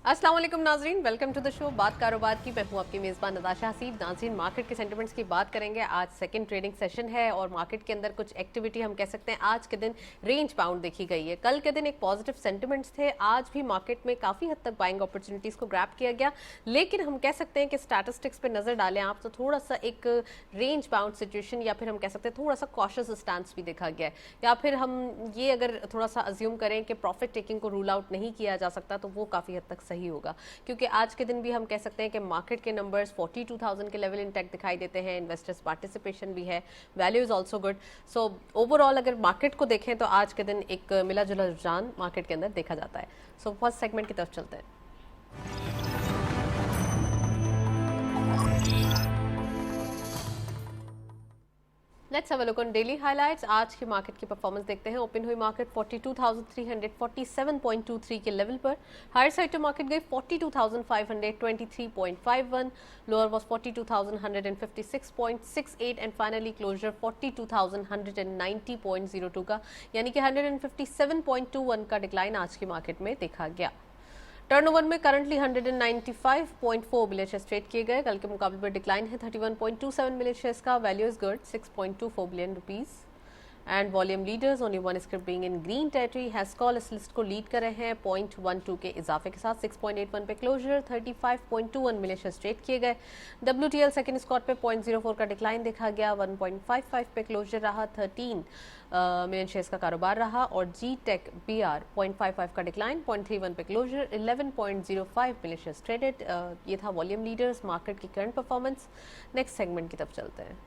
अस्सलाम वालेकुम नाजरीन, वेलकम टू द शो। बात कारोबार की, मैं हूं आपकी मेज़बान नताशा हसीब। नाजरीन, मार्केट के सेंटिमेंट्स की बात करेंगे। आज सेकंड ट्रेडिंग सेशन है और मार्केट के अंदर कुछ एक्टिविटी हम कह सकते हैं आज के दिन रेंज बाउंड देखी गई है। कल के दिन एक पॉजिटिव सेंटिमेंट्स थे, आज भी मार्केट में काफ़ी हद तक बाइंग अपॉर्चुनिटीज़ को ग्रैब किया गया, लेकिन हम कह सकते हैं कि स्टैटिस्टिक्स पे नज़र डालें आप तो थोड़ा सा एक रेंज बाउंड सिचुएशन या फिर हम कह सकते हैं थोड़ा सा कॉशियस स्टांस भी देखा गया है, या फिर हम ये अगर थोड़ा सा अज्यूम करें कि प्रॉफिट टेकिंग को रूल आउट नहीं किया जा सकता तो वो काफ़ी हद तक सही होगा, क्योंकि आज के दिन भी हम कह सकते हैं कि मार्केट के नंबर्स 42,000 के लेवल इंटैक्ट दिखाई देते हैं। इन्वेस्टर्स पार्टिसिपेशन भी है, value is also good. So overall अगर मार्केट को देखें तो आज के दिन एक मिला जुला रुझान मार्केट के अंदर देखा जाता है। सो फर्स्ट सेगमेंट की तरफ चलते हैं। Let's have a look on daily highlights. आज की मार्केट की परफॉर्मेंस देखते हैं। ओपन हुई मार्केट 42,347.23 के लेवल पर। हायर साइड टू मार्केट गई 42,523.51, lower was 42,156.68 and finally closure 42,190.02 का, यानी कि 157.21 का डिक्लाइन आज की मार्केट में देखा गया। टर्नओवर में करंटली 195.4 बिलियन शेयर्स ट्रेड किए गए। कल के मुकाबले पर डिक्लाइन है 31.27 मिलियन शेयर्स का। Value is good 6.24 billion rupees and volume leaders only one script being in green territory. Hascol इस लिस्ट को लीड कर रहे हैं 0.12 के इजाफे के साथ। 6.81 पे क्लोजर, 35.21 मिलियन शेयर्स ट्रेड किए गए। WTL सेकंड स्कॉट पे 0.04 का डिक्लाइन देखा गया। 1.55 पे क्लोजर रहा। 13 मिलियन शेयर्स का कारोबार रहा। और जी टेक BR 0.55 का डिक्लाइन, 0.31 पे क्लोजर, 11.05 मिलियन शेयर्स ट्रेडेड। ये था वॉल्यूम लीडर्स, मार्केट की करंट परफॉर्मेंस। नेक्स्ट सेगमेंट की तरफ चलते हैं।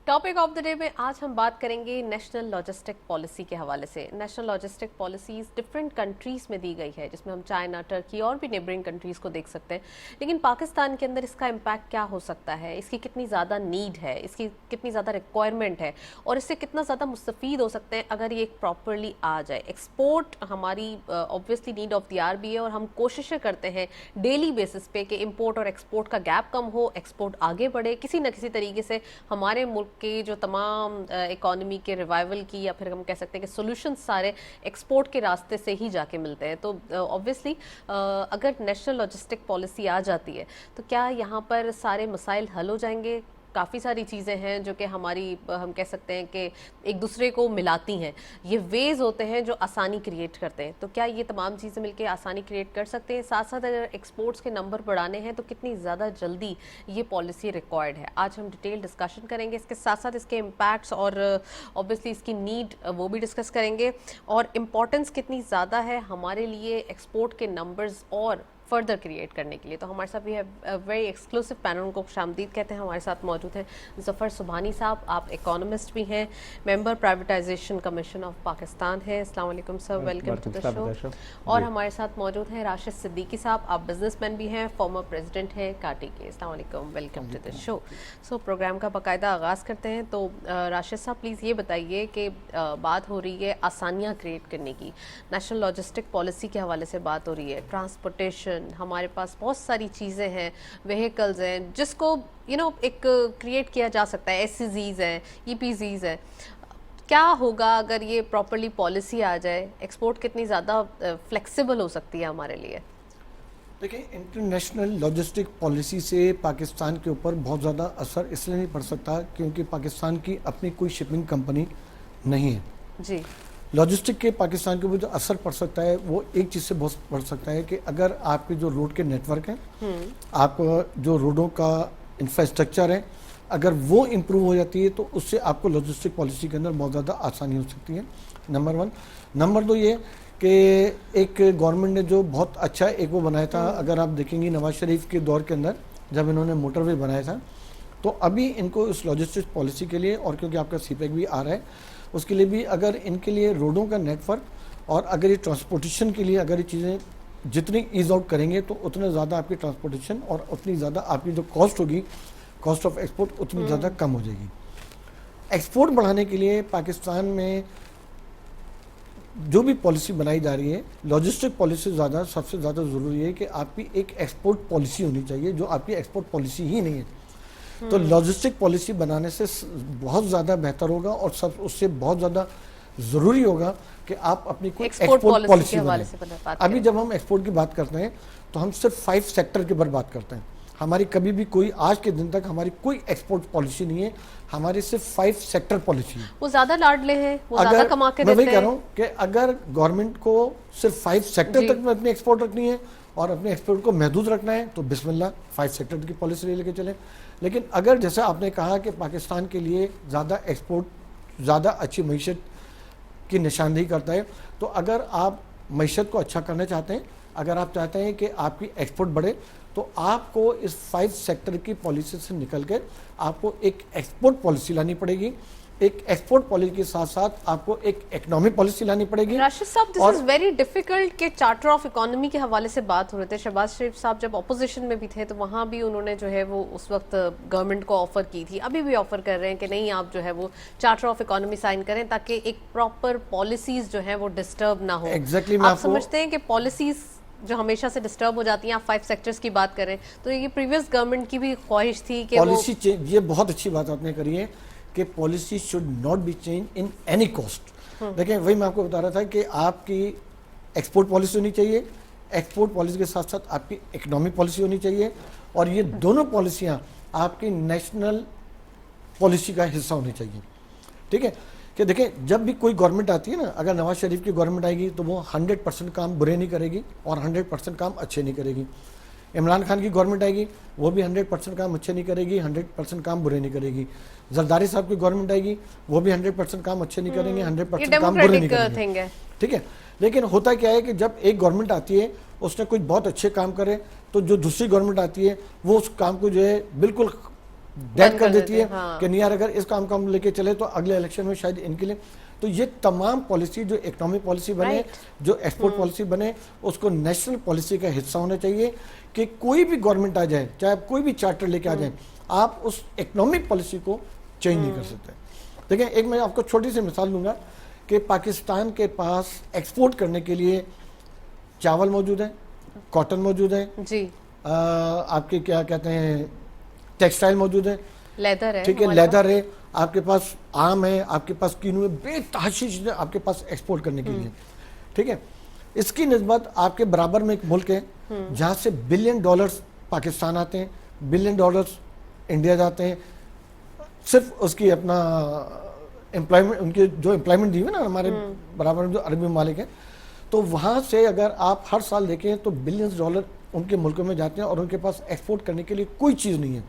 टॉपिक ऑफ द डे में आज हम बात करेंगे नेशनल लॉजिस्टिक पॉलिसी के हवाले से। National logistic policies different countries में दी गई है, जिसमें हम चाइना, टर्की और भी नेबरिंग कंट्रीज को देख सकते हैं, लेकिन पाकिस्तान के अंदर इसका इम्पैक्ट क्या हो सकता है, इसकी कितनी ज़्यादा नीड है, इसकी कितनी ज़्यादा रिक्वायरमेंट है और इससे कितना ज़्यादा मुस्तफ़ीद हो सकते हैं अगर ये प्रॉपरली आ जाए। एक्सपोर्ट हमारी obviously need of the hour भी है और हम कोशिशें करते हैं डेली बेसिस पे कि इम्पोर्ट और एक्सपोर्ट का गैप कम हो, एक्सपोर्ट आगे बढ़े किसी न किसी तरीके से। हमारे मुल्क के जो तमाम इकोनॉमी के रिवाइवल की या फिर हम कह सकते हैं कि सॉल्यूशंस सारे एक्सपोर्ट के रास्ते से ही जाके मिलते हैं। तो ऑब्वियसली अगर नेशनल लॉजिस्टिक पॉलिसी आ जाती है तो क्या यहाँ पर सारे मसाइल हल हो जाएंगे? काफ़ी सारी चीज़ें हैं जो कि हमारी हम कह सकते हैं कि एक दूसरे को मिलाती हैं। ये वेज होते हैं जो आसानी क्रिएट करते हैं। तो क्या ये तमाम चीज़ें मिलकर आसानी क्रिएट कर सकते हैं? साथ साथ अगर एक्सपोर्ट्स के नंबर बढ़ाने हैं तो कितनी ज़्यादा जल्दी ये पॉलिसी रिक्वायर्ड है? आज हम डिटेल डिस्कशन करेंगे। इसके साथ साथ इसके इम्पैक्ट्स और ऑब्वियसली इसकी नीड वो भी डिस्कस करेंगे और इम्पॉर्टेंस कितनी ज़्यादा है हमारे लिए एक्सपोर्ट के नंबर्स और फर्दर क्रिएट करने के लिए। तो हमारे साथ भी है वेरी एक्सक्लूसिव पैनल, उनको खुशामदीद कहते हैं। हमारे साथ मौजूद हैं ज़फ़र सुबहानी साहब, आप इकोनॉमिस्ट भी हैं, member privatisation commission of Pakistan है। अस्सलाम वालेकुम sir, welcome to the show. और हमारे साथ मौजूद हैं राशिद सिद्दीकी साहब, आप बिजनेसमैन भी हैं, फॉर्मर प्रेसिडेंट हैं काटी के। अस्सलाम वालेकुम, welcome to the show. So programme का बाकायदा आगाज़ करते हैं। तो राशिद साहब प्लीज़ ये बताइए कि बात हो रही है आसानियाँ क्रिएट करने की, नेशनल लॉजिस्टिक पॉलिसी के हवाले से बात हो रही है, ट्रांसपोर्टेशन, हमारे पास बहुत सारी चीज़ें हैं, व्हीकल्स हैं जिसको एक क्रिएट किया जा सकता है, SCZs हैं, EPZs हैं। क्या होगा अगर ये प्रॉपरली पॉलिसी आ जाए? एक्सपोर्ट कितनी ज़्यादा फ्लेक्सिबल हो सकती है हमारे लिए? देखिए, इंटरनेशनल लॉजिस्टिक पॉलिसी से पाकिस्तान के ऊपर बहुत ज़्यादा असर इसलिए नहीं पड़ सकता क्योंकि पाकिस्तान की अपनी कोई शिपिंग कंपनी नहीं है जी। लॉजिस्टिक के पाकिस्तान के ऊपर जो असर पड़ सकता है वो एक चीज़ से बहुत पड़ सकता है कि अगर आपके जो रोड के नेटवर्क हैं, आप जो रोडों का इंफ्रास्ट्रक्चर है, अगर वो इम्प्रूव हो जाती है तो उससे आपको लॉजिस्टिक पॉलिसी के अंदर बहुत ज़्यादा आसानी हो सकती है, नंबर 1। नंबर 2 ये कि एक गवर्नमेंट ने जो बहुत अच्छा एक वो बनाया था, अगर आप देखेंगे नवाज शरीफ के दौर के अंदर जब इन्होंने मोटरवे बनाया था, तो अभी इनको इस लॉजिस्टिक पॉलिसी के लिए और क्योंकि आपका CPEC भी आ रहा है उसके लिए भी, अगर इनके लिए रोडों का नेटवर्क और अगर ये ट्रांसपोर्टेशन के लिए अगर ये चीज़ें जितनी ईज आउट करेंगे तो उतने ज़्यादा आपकी ट्रांसपोर्टेशन और उतनी ज़्यादा आपकी जो कॉस्ट होगी, कॉस्ट ऑफ एक्सपोर्ट उतनी ज़्यादा कम हो जाएगी। एक्सपोर्ट बढ़ाने के लिए पाकिस्तान में जो भी पॉलिसी बनाई जा रही है, लॉजिस्टिक पॉलिसी ज़्यादा सबसे ज़्यादा ज़रूरी है कि आपकी एक एक्सपोर्ट पॉलिसी होनी चाहिए, जो आपकी एक्सपोर्ट पॉलिसी ही नहीं है। तो लॉजिस्टिक पॉलिसी बनाने से बहुत ज़्यादा बेहतर होगा और सब उससे बहुत ज़्यादा ज़रूरी होगा कि आप अपनी कोई एक्सपोर्ट पॉलिसी बनाएं। अभी जब हम एक्सपोर्ट की बात करते हैं तो हम सिर्फ 5 सेक्टर के बारे में बात करते हैं। हमारी कभी भी कोई आज के दिन तक हमारी कोई एक्सपोर्ट पॉलिसी नहीं है, हमारी सिर्फ 5 सेक्टर पॉलिसी है। वो ज्यादा लाडले हैं, वो ज्यादा कमा के देते हैं। मैं वही कह रहा हूँ कि अगर गवर्नमेंट को सिर्फ 5 सेक्टर तक में अपनी एक्सपोर्ट रखनी है और अपने एक्सपोर्ट को महदूद रखना है तो बिस्मिल्लाह 5 सेक्टर की पॉलिसी लेके चलें। लेकिन अगर जैसा आपने कहा कि पाकिस्तान के लिए ज़्यादा एक्सपोर्ट ज़्यादा अच्छी मईशत की निशानदेही करता है, तो अगर आप मईशत को अच्छा करना चाहते हैं, अगर आप चाहते हैं कि आपकी एक्सपोर्ट बढ़े, तो आपको इस 5 सेक्टर की पॉलिसी से निकल कर आपको एक एक्सपोर्ट पॉलिसी लानी पड़ेगी। एक एक्सपोर्ट पॉलिसी के साथ साथ आपको एक इकोनॉमिक पॉलिसी लानी पड़ेगी। राशिद साहब, दिस इज वेरी डिफिकल्ट के चार्टर ऑफ इकोनॉमी के हवाले से बात हो रहे थे। शहबाज शरीफ साहब जब अपोजिशन में भी थे तो वहां भी उन्होंने जो है वो उस वक्त गवर्नमेंट को ऑफर की थी, अभी भी ऑफर कर रहे हैं कि नहीं आप जो है वो चार्टर ऑफ इकोनॉमी साइन करें ताकि एक प्रॉपर पॉलिसीज जो है वो डिस्टर्ब ना हो। एग्जैक्टली आप समझते हैं कि पॉलिसीज जो हमेशा से डिस्टर्ब हो जाती हैं, आप 5 सेक्टर्स की बात करें तो ये प्रीवियस गवर्नमेंट की भी ख्वाहिश थी कि पॉलिसी चेंज, ये बहुत अच्छी बात आपने करी है कि policy should not be change in any cost. देखिए वही मैं आपको बता रहा था कि आपकी एक्सपोर्ट पॉलिसी होनी चाहिए, एक्सपोर्ट पॉलिसी के साथ साथ आपकी इकोनॉमिक पॉलिसी होनी चाहिए और ये दोनों पॉलिसियां आपकी नेशनल पॉलिसी का हिस्सा होनी चाहिए। ठीक है कि देखें जब भी कोई गवर्नमेंट आती है ना, अगर नवाज शरीफ की गवर्नमेंट आएगी तो वो 100% काम बुरे नहीं करेगी और 100% काम अच्छे नहीं करेगी। इमरान खान की गवर्नमेंट आएगी वो भी 100% काम अच्छे नहीं करेगी, 100% काम बुरे नहीं करेगी। जरदारी साहब की गवर्नमेंट आएगी वो भी 100% काम अच्छे नहीं करेंगे, 100% काम बुरे नहीं करेंगे। ठीक है, लेकिन होता क्या है कि जब एक गवर्नमेंट आती है उसने कुछ बहुत अच्छे काम करे तो जो दूसरी गवर्नमेंट आती है वो उस काम को जो है बिल्कुल डेड कर देती है। हाँ। कि नहीं यार अगर इस काम को हम लेके चले तो अगले इलेक्शन में शायद इनके लिए, तो ये तमाम पॉलिसी जो इकोनॉमिक पॉलिसी बने, जो एक्सपोर्ट पॉलिसी बने, उसको नेशनल पॉलिसी का हिस्सा होना चाहिए कि कोई भी गवर्नमेंट आ जाए, चाहे आप कोई भी चार्टर लेके आ जाए, आप उस इकोनॉमिक पॉलिसी को चेंज नहीं कर सकते। देखिए एक मैं आपको छोटी सी मिसाल दूंगा कि पाकिस्तान के पास एक्सपोर्ट करने के लिए चावल मौजूद है, कॉटन मौजूद है जी, आपके क्या कहते हैं टेक्सटाइल मौजूद है, लेदर है, ठीक है, लेदर है, आपके पास आम है, आपके पास कीनू है, बेतहाशी चीजें आपके पास एक्सपोर्ट करने के लिए। ठीक है, इसकी निस्बत आपके बराबर में एक मुल्क है जहां से $1 बिलियन पाकिस्तान आते हैं, $1 बिलियन इंडिया जाते हैं, सिर्फ उसकी अपना एम्प्लॉयमेंट, उनके जो एम्प्लॉयमेंट दी हुई ना हमारे बराबर में जो अरबी ममालिक है, तो वहां से अगर आप हर साल देखें तो $बिलियंस उनके मुल्कों में जाते हैं और उनके पास एक्सपोर्ट करने के लिए कोई चीज़ नहीं है।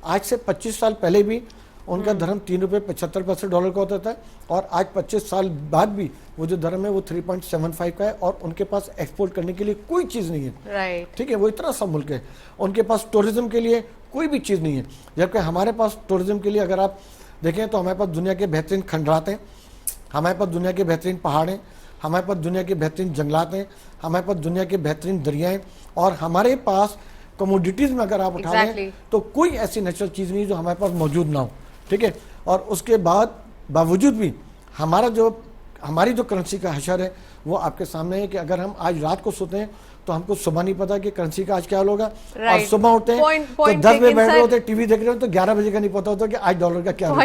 आज से 25 साल पहले भी उनका धर्म $3.75 का होता था और आज 25 साल बाद भी वो जो धर्म है वो 3.75 का है और उनके पास एक्सपोर्ट करने के लिए कोई चीज़ नहीं है। ठीक है, वो इतना सा मुल्क है, उनके पास टूरिज्म के लिए कोई भी चीज़ नहीं है, जबकि हमारे पास टूरिज्म के लिए अगर आप देखें तो हमारे पास दुनिया के बेहतरीन खंडरात हैं, हमारे पास दुनिया के बेहतरीन पहाड़ हैं, हमारे पास दुनिया के बेहतरीन जंगलात हैं, हमारे पास दुनिया के बेहतरीन दरियाएं, और हमारे पास कमोडिटीज़ में अगर आप उठा लें तो कोई ऐसी नेचुरल चीज़ नहीं जो हमारे पास मौजूद ना हो। ठीक है, और उसके बावजूद भी हमारी जो करेंसी का हशर है वो आपके सामने है कि अगर हम आज रात को सोते हैं तो हमको सुबह नहीं पता कि करेंसी का आज क्या होगा, और सुबह उठते हैं तो 10 बजे बैठ रहे होते हैं, टीवी देख रहे हो तो 11 बजे का नहीं पता होता कि आज डॉलर का क्या होगा।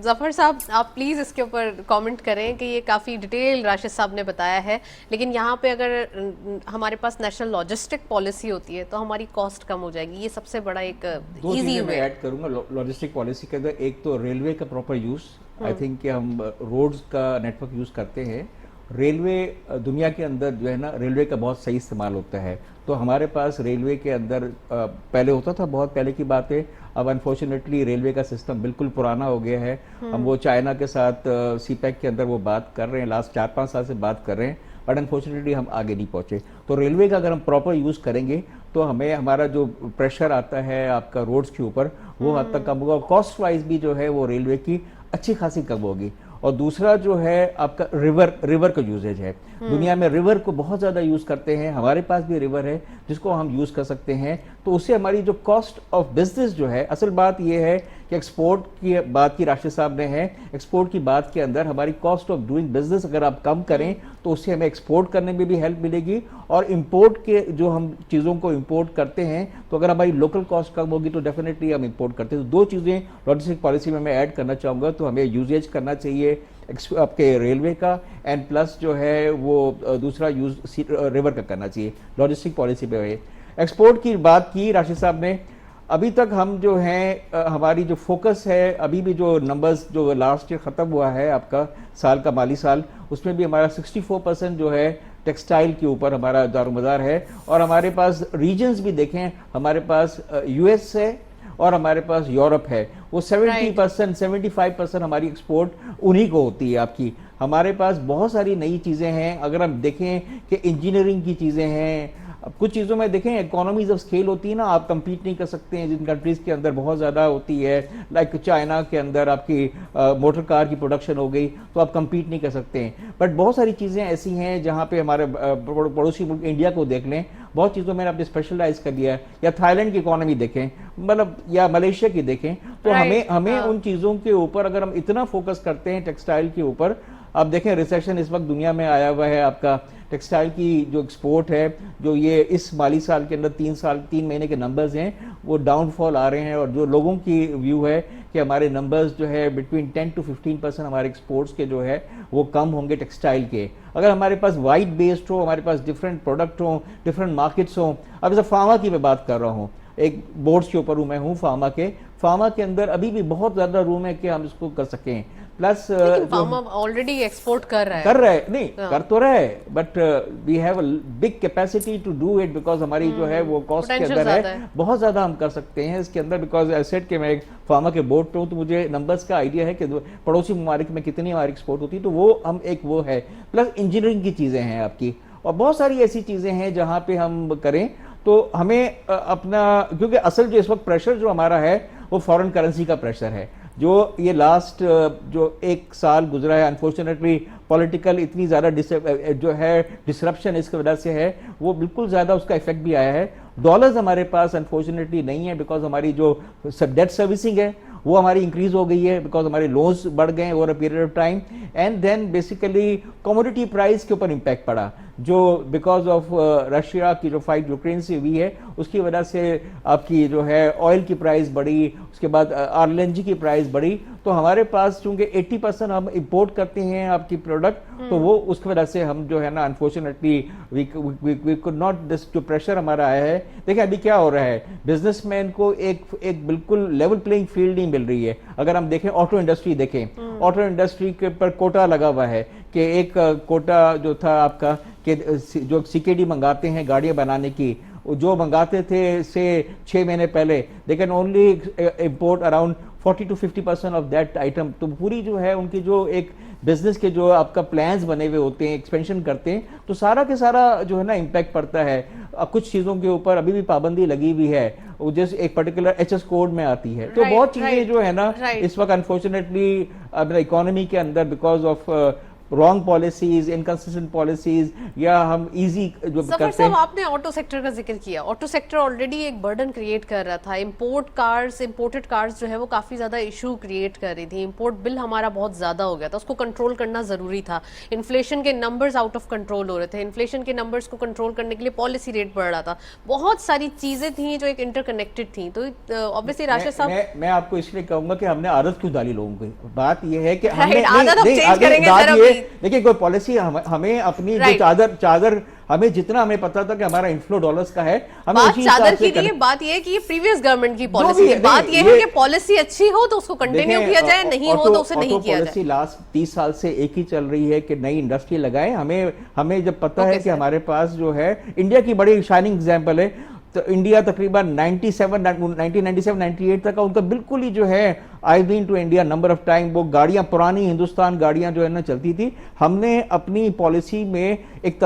जफर साहब आप प्लीज इसके ऊपर कमेंट करें कि ये काफी डिटेल राशिद साहब ने बताया है, लेकिन यहाँ पे अगर हमारे पास नेशनल लॉजिस्टिक पॉलिसी होती है तो हमारी कॉस्ट कम हो जाएगी। ये सबसे बड़ा एक इजी वे ऐड करूंगा लॉजिस्टिक पॉलिसी के अंदर। एक तो रेलवे का प्रॉपर यूज, आई थिंक कि हम रोड्स का नेटवर्क यूज करते हैं, रेलवे दुनिया के अंदर जो है ना रेलवे का बहुत सही इस्तेमाल होता है। तो हमारे पास रेलवे के अंदर पहले होता था, बहुत पहले की बात है, अब अनफॉर्चुनेटली रेलवे का सिस्टम बिल्कुल पुराना हो गया है। हम वो चाइना के साथ सीपैक के अंदर वो बात कर रहे हैं, लास्ट 4-5 साल से बात कर रहे हैं, बट अनफॉर्चुनेटली हम आगे नहीं पहुंचे। तो रेलवे का अगर हम प्रॉपर यूज़ करेंगे तो हमें हमारा जो प्रेशर आता है आपका रोड्स के ऊपर वो हद तक कम होगा, और कॉस्ट वाइज भी जो है वो रेलवे की अच्छी खासी कम होगी। और दूसरा जो है आपका रिवर का यूजेज है, दुनिया में रिवर को बहुत ज़्यादा यूज़ करते हैं, हमारे पास भी रिवर है जिसको हम यूज़ कर सकते हैं। तो तो उससे हमारी जो कॉस्ट ऑफ बिजनेस जो है, असल बात ये है कि एक्सपोर्ट की बात की राष्ट्रीय साहब ने है, एक्सपोर्ट की बात के अंदर हमारी कॉस्ट ऑफ डूइंग बिजनेस अगर आप कम करें तो उससे हमें एक्सपोर्ट करने में भी हेल्प मिलेगी, और इंपोर्ट के जो हम चीज़ों को इंपोर्ट करते हैं तो अगर हमारी लोकल कॉस्ट कम होगी तो डेफिनेटली हम इंपोर्ट करते हैं। तो दो चीज़ें लॉजिस्टिक पॉलिसी में मैं ऐड करना चाहूँगा, तो हमें यूजेज करना चाहिए आपके रेलवे का, एंड प्लस जो है वो दूसरा यूज रिवर का करना चाहिए लॉजिस्टिक पॉलिसी पे है। एक्सपोर्ट की बात की राशिद साहब ने, अभी तक हम जो हैं हमारी जो फोकस है, अभी भी जो नंबर्स जो लास्ट ईयर ख़त्म हुआ है आपका साल का माली साल, उसमें भी हमारा 64% जो है टेक्सटाइल के ऊपर हमारा दारोमदार है, और हमारे पास रीजन्स भी देखें, हमारे पास यूएस है और हमारे पास यूरोप है, वो 70% 75% हमारी एक्सपोर्ट उन्हीं को होती है आपकी। हमारे पास बहुत सारी नई चीज़ें हैं, अगर हम देखें कि इंजीनियरिंग की चीज़ें हैं, अब कुछ चीज़ों में देखें इकोनॉमीज ऑफ स्केल होती है ना, आप compete नहीं कर सकते हैं जिन कंट्रीज़ के अंदर बहुत ज़्यादा होती है, लाइक चाइना के अंदर आपकी मोटर कार की प्रोडक्शन हो गई तो आप compete नहीं कर सकते हैं। बट बहुत सारी चीज़ें ऐसी हैं जहाँ पे हमारे पड़ोसी मुल्क इंडिया को देख लें, बहुत चीज़ों में आपने स्पेशलाइज कर दिया है, या थाईलैंड की इकोनॉमी देखें, मतलब या मलेशिया की देखें, तो हमें उन चीज़ों के ऊपर अगर हम इतना फोकस करते हैं टेक्सटाइल के ऊपर, आप देखें रिसेशन इस वक्त दुनिया में आया हुआ है, आपका टेक्सटाइल की जो एक्सपोर्ट है, जो ये इस माली साल के अंदर 3 महीने के नंबर्स हैं वो डाउनफॉल आ रहे हैं, और जो लोगों की व्यू है कि हमारे नंबर्स जो है बिटवीन 10 to 15% हमारे एक्सपोर्ट्स के जो है वो कम होंगे टेक्सटाइल के। अगर हमारे पास वाइड बेस्ड हो, हमारे पास डिफरेंट प्रोडक्ट हो, डिफरेंट मार्केट्स हो, अब जैसे फार्मा की मैं बात कर रहा हूँ, एक बोर्ड्स के ऊपर हूँ मैं हूँ फार्मा के अंदर अभी भी बहुत ज़्यादा रूम है कि हम इसको कर सकें। प्लस फार्मा ऑलरेडी एक्सपोर्ट कर रहा है नहीं कर तो रहा है, but we have a big capacity to do it, because हमारी जो है वो कॉस्ट के अंदर है, बहुत ज़्यादा हम कर सकते हैं इसके अंदर, बिकॉज एसेट के मैं एक फार्मा के बोर्ड पे हूँ तो मुझे नंबर्स का आइडिया है कि पड़ोसी ममालिक में कितनी हमारी एक्सपोर्ट होती है, तो वो हम एक वो है। प्लस इंजीनियरिंग की चीज़ें हैं आपकी, और बहुत सारी ऐसी चीज़ें हैं जहाँ पे हम करें तो हमें अपना, क्योंकि असल जो इस वक्त प्रेशर जो हमारा है वो फॉरेन करेंसी का प्रेशर है, जो ये लास्ट जो एक साल गुजरा है अनफॉर्चुनेटली पॉलिटिकल इतनी ज़्यादा जो है डिसरप्शन इसकी वजह से है, वो बिल्कुल ज़्यादा उसका इफेक्ट भी आया है। डॉलर्स हमारे पास अनफॉर्चुनेटली नहीं है, बिकॉज हमारी जो डेट सर्विसिंग है वो हमारी इंक्रीज हो गई है, बिकॉज हमारे लोन्स बढ़ गए over a period of time, and then basically commodity price के ऊपर इम्पैक्ट पड़ा, जो बिकॉज ऑफ रशिया की जो फाइट यूक्रेन से हुई है उसकी वजह से आपकी जो है ऑयल की प्राइस बढ़ी, उसके बाद आरएलएनजी की प्राइस बढ़ी, तो हमारे पास चूंकि 80% हम इंपोर्ट करते हैं आपकी प्रोडक्ट, तो वो उसकी वजह से हम जो है ना अनफॉर्चुनेटली वी कुड नॉट, जो प्रेशर हमारा आया है। देखिए अभी क्या हो रहा है, बिजनेसमैन को एक बिल्कुल लेवल प्लेइंग फील्ड नहीं मिल रही है। अगर हम देखें ऑटो इंडस्ट्री देखें, ऑटो इंडस्ट्री के ऊपर कोटा लगा हुआ है कि एक कोटा जो था आपका कि जो सीकेडी मंगाते हैं गाड़ियां बनाने की, जो मंगाते थे से 6 महीने पहले, they can only import around 40 to 50% of that item. तो पूरी जो है उनकी जो एक बिजनेस के जो आपका प्लान्स बने हुए होते हैं, एक्सपेंशन करते हैं, तो सारा के सारा जो है ना इम्पैक्ट पड़ता है। कुछ चीज़ों के ऊपर अभी भी पाबंदी लगी हुई है, वो जैसे एक पर्टिकुलर एचएस कोड में आती है, तो बहुत चीज़ें जो है ना इस वक्त अनफॉर्चुनेटली इकोनॉमी के अंदर because of wrong policies, inconsistent policies, या हम इजी जो करते हैं। आपने ऑटो सेक्टर का जिक्र किया, ऑटो सेक्टर ऑलरेडी एक बर्डन क्रिएट कर रहा था, इंपोर्टेड कार्स जो है वो काफी ज्यादा इशू क्रिएट कर रही थी, इंपोर्ट बिल हमारा बहुत ज्यादा हो गया था, उसको कंट्रोल करना जरूरी था। इन्फ्लेशन के नंबर्स आउट ऑफ कंट्रोल हो रहे थे, इन्फ्लेशन के नंबर्स को कंट्रोल करने के लिए पॉलिसी रेट बढ़ रहा था, बहुत सारी चीजें थी जो एक इंटरकनेक्टेड थी। तो ऑब्वियसली राशिद साहब, मैं आपको इसलिए कहूंगा कि हमने आदत क्यों डाली लोगों की, बात यह है कि हमने देखिए कोई पॉलिसी हमें अपनी जो चादर हमें जितना हमें पता था कि हमारा इनफ्लो डॉलर्स का है, हमें बात चादर की नहीं है, बात यह है कि ये प्रीवियस गवर्नमेंट की पॉलिसी है, बात यह है कि पॉलिसी अच्छी हो तो उसको कंटिन्यू किया जाए, नहीं हो तो उसे नहीं किया जाए। पॉलिसी लास्ट 30 साल से एक ही चल रही है कि नई इंडस्ट्री लगाए। हमें जब पता है कि हमारे पास जो है इंडिया की बड़ी शाइनिंग एग्जाम्पल है, तो इंडिया तकरीबन 1997-98 तक का उनका बिल्कुल ही जो है, I been to India number of time, वो गाड़ियां पुरानी हिंदुस्तान गाड़ियां जो है ना चलती थी। हमने अपनी पॉलिसी में एक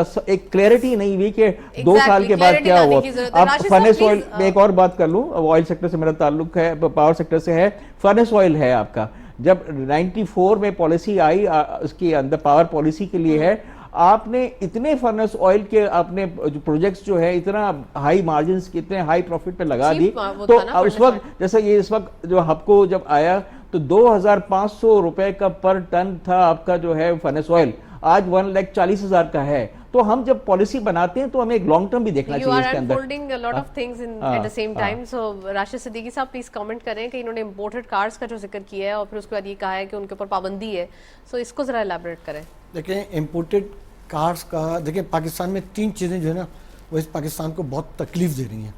क्लैरिटी नहीं हुई कि 2 साल के बाद क्या हुआ। अब फर्नेस ऑयल में एक और बात कर लूं, ऑयल सेक्टर से मेरा ताल्लुक है, पावर सेक्टर से है, फर्नेस ऑयल है आपका। जब 94 में पॉलिसी आई उसके अंदर पावर पॉलिसी के लिए है, आपने इतने फर्नेस ऑयल के आपने जो प्रोजेक्ट्स जो है इतना हाई मार्जिन के इतने हाई प्रॉफिट पे लगा दी, तो उस वक्त जैसे ये इस वक्त जो आपको जब आया तो 2,500 रुपए का पर टन था आपका जो है फर्नेस ऑयल, आज 1,40,000 का है। तो हम जब पॉलिसी बनाते हैं तो हमें एक लॉन्ग टर्म भी देखना चाहिए इसके अंदर। You are unfolding a lot of things at the same time. So Rashid Siddiqui साहब प्लीज कमेंट करें कि इन्होंने इंपोर्टेड कार्स का जो जिक्र किया है और फिर उसके बाद ये कहा है कि उनके ऊपर पाबंदी है, सो इसको जरा एलैबोरेट करें। देखिए इंपोर्टेड कार्स का, देखिए पाकिस्तान में 3 चीज़ें जो है ना वो इस पाकिस्तान को बहुत तकलीफ दे रही हैं।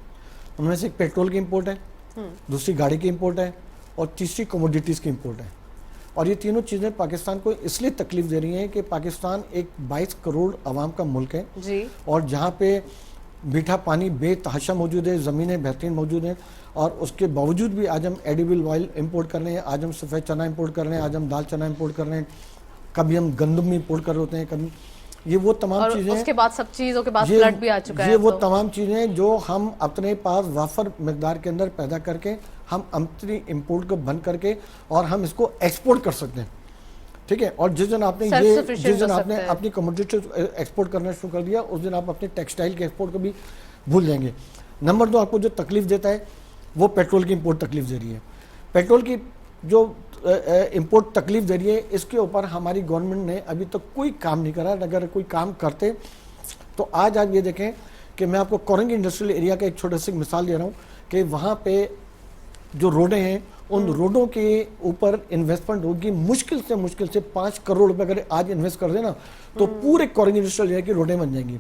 उनमें से एक पेट्रोल की इम्पोर्ट है, दूसरी गाड़ी की इम्पोर्ट है और तीसरी कमोडिटीज़ की इम्पोर्ट है। और ये तीनों चीज़ें पाकिस्तान को इसलिए तकलीफ दे रही हैं कि पाकिस्तान एक 22 करोड़ आवाम का मुल्क है जी, और जहाँ पे मीठा पानी बेतहाशा मौजूद है, ज़मीनें बेहतरीन मौजूद हैं, और उसके बावजूद भी आज हम एडिबल ऑयल इंपोर्ट कर रहे हैं, आज हम सफ़ेद चना इंपोर्ट कर रहे हैं, आज हम दाल चना इंपोर्ट कर रहे हैं, कभी हम गंदम इंपोर्ट कर रहे होते हैं, कभी ये वो तमाम चीज़ें, उसके बाद सब चीज़ों के बाद फ्लड भी आ चुका है। ये वो तमाम चीज़ें जो हम अपने पास वाफर मकदार के अंदर पैदा करके हम अपनी इंपोर्ट को बंद करके और हम इसको एक्सपोर्ट कर सकते हैं, ठीक है। और जिस दिन आपने अपनी कमोडिटी एक्सपोर्ट करना शुरू कर दिया, उस दिन आप अपने टेक्सटाइल के एक्सपोर्ट को भी भूल जाएंगे। नंबर 2, आपको जो तकलीफ देता है वो पेट्रोल की इंपोर्ट तकलीफ दे रही है। पेट्रोल की जो इंपोर्ट तकलीफ दे रही है, इसके ऊपर हमारी गवर्नमेंट ने अभी तक कोई काम नहीं करा। अगर कोई काम करते तो आज आप ये देखें कि मैं आपको कोरंग इंडस्ट्रियल एरिया का एक छोटा सी मिसाल दे रहा हूँ कि वहाँ पे जो रोडें हैं, उन रोडों के ऊपर इन्वेस्टमेंट होगी मुश्किल से 5 करोड़ रुपए अगर आज इन्वेस्ट कर देना तो पूरे कोरंग इंडस्ट्रियल एरिया की रोडें बन जाएंगी।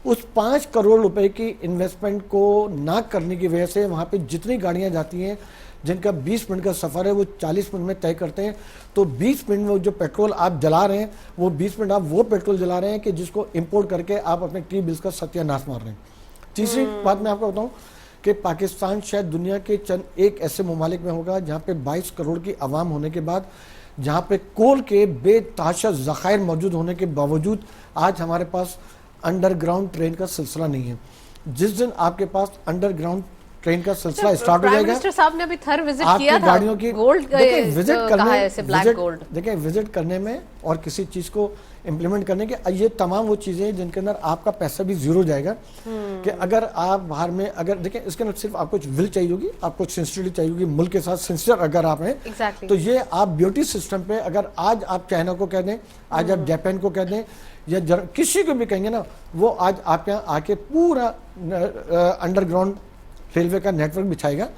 उस 5 करोड़ रुपए की इन्वेस्टमेंट को ना करने की वजह से वहाँ पे जितनी गाड़ियाँ जाती हैं जिनका 20 मिनट का सफ़र है वो 40 मिनट में तय करते हैं, तो 20 मिनट में जो पेट्रोल आप जला रहे हैं वो 20 मिनट आप वो पेट्रोल जला रहे हैं कि जिसको इंपोर्ट करके आप अपने टी बिल्स का सत्यानाश मार रहे हैं। तीसरी बात मैं आपको बताऊँ कि पाकिस्तान शायद दुनिया के चंद एक ऐसे ममालिक में होगा जहाँ पे 22 करोड़ की आवाम होने के बाद, जहाँ पे कोल के बेतहाशा ज़खायर मौजूद होने के बावजूद आज हमारे पास अंडरग्राउंड ट्रेन का सिलसिला नहीं है। जिस दिन आपके पास अंडरग्राउंड ट्रेन का सिलसिला स्टार्ट हो जाएगा, मिनिस्टर साहब ने अभी थर विजिट किया था, गाड़ियों की गोल्ड विजिट करने, देखिए विजिट करने में और किसी चीज को इम्प्लीमेंट करने के, ये तमाम वो चीजें हैं जिनके अंदर आपका पैसा भी जीरो जाएगा। कि अगर आप बाहर में, अगर देखिए इसके अंदर सिर्फ आपको विल चाहिए होगी, आपको सिंसियरिटी चाहिए होगी, मुल्क के साथ सिंसियर अगर आप हैं तो ये आप ब्यूटी सिस्टम पे अगर आज आप चाइना को कह दें, आज आप जापान को कह दें या किसी को भी कहेंगे ना, वो आज आप यहाँ आके पूरा अंडरग्राउंड रेलवे का नेटवर्क बिछाएगा।